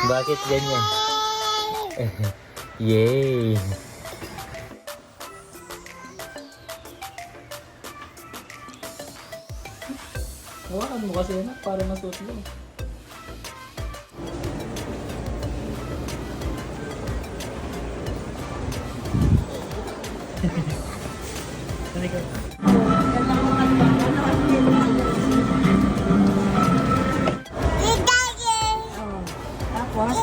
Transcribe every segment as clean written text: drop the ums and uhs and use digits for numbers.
Bakit ganyan? Yay! Hawakan mo kasi anak para masuot mo. Halika. Tapos,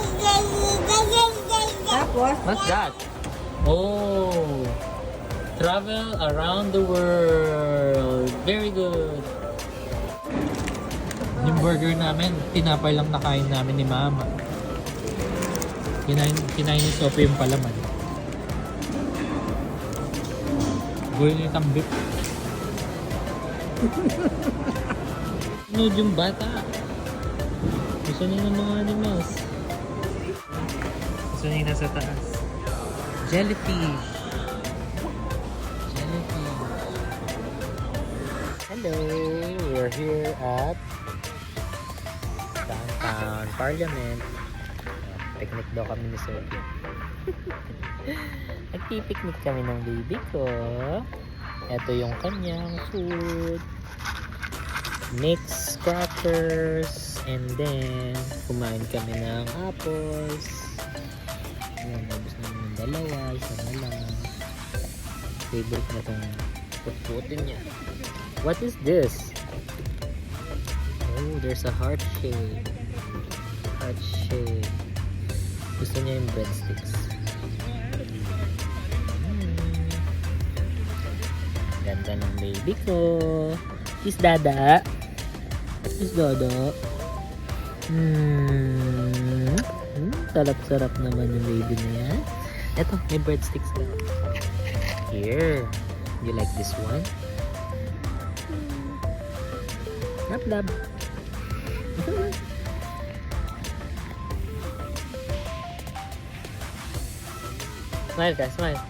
What's that? Oh! Travel around the world. Very good. Yung burger namin, tinapay lang nakain namin ni Mama. Kinain ni Sophie yung palaman. Gawin niya itang beef. Nood yung bata. Gusto niya ng mga animals. Gusto niya nasa taas. Jellyfish. Jellyfish. Hello! We're here at Downtown Parliament. Picnic daw kami ni Sophie. Nagpipiknik kami ng baby ko. Ito yung kanyang food. Mixed crackers. And then, kumain kami ng apples. Ayan, nabos namin yung dalawa. Isa na lang. Favorite na itong putputin niya. What is this? Oh, there's a heart shape. Heart shape. Gusto niya yung breadsticks. Ganda ng baby ko. Kiss Dada. Kiss Dada. Sarap-sarap naman yung baby niya. Eto, may breadsticks ka. Here. You like this one? Lab. Smile ka, smile.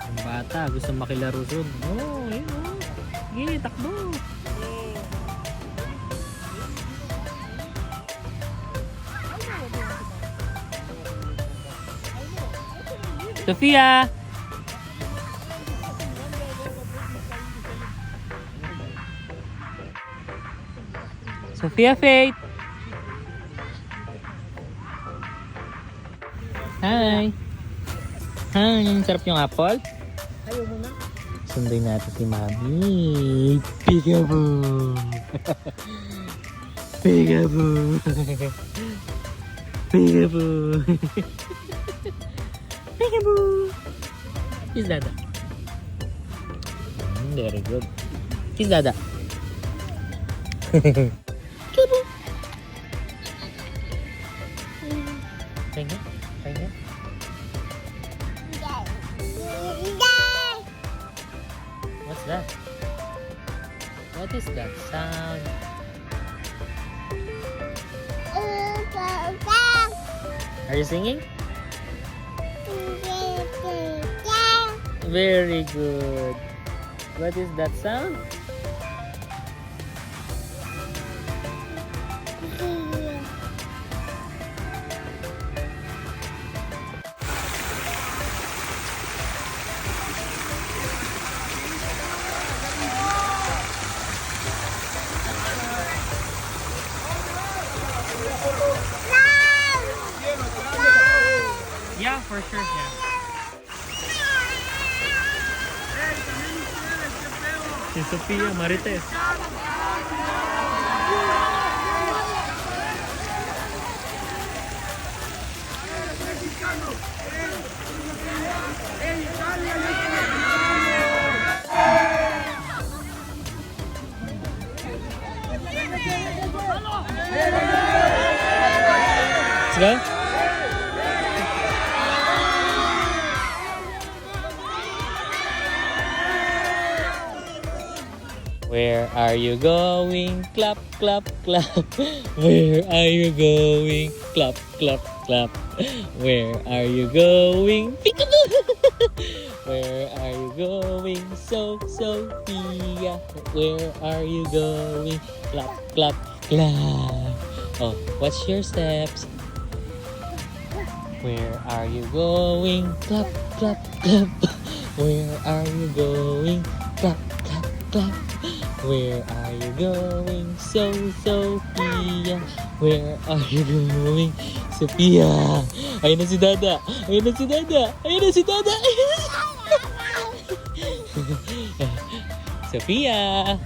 Ang bata, gusto makilaro soon. Oh, yun oh. Sige, takbo. Sophia! Sophia Faith! Hi! Hi! Sarap yung apple? ayaw mo na. Sunduin natin si Mami. Peekaboo! Peekaboo! Peekaboo! Peekaboo! Kiss Dada. Very good. Kiss Dada. Peekaboo! Pahinga? Pahinga? What's that? What is that sound? Are you singing? Very good. What is that sound? Yeah, for sure, yeah. Si Sophia Marites. Let's go. Where are you going? Clap, clap, clap. Where are you going? Clap, clap, clap. Where are you going? Peekaboo! Where are you going? Sophia. Where are you going? Clap, clap, clap. Oh, watch your steps. Where are you going? Clap, clap, clap. Where are you going? Clap, clap, clap. Where are you going? Sophia. Where are you going? Sophia. Ayun na si Dada. Ayun na si Dada. Ayun na si Dada. Sophia.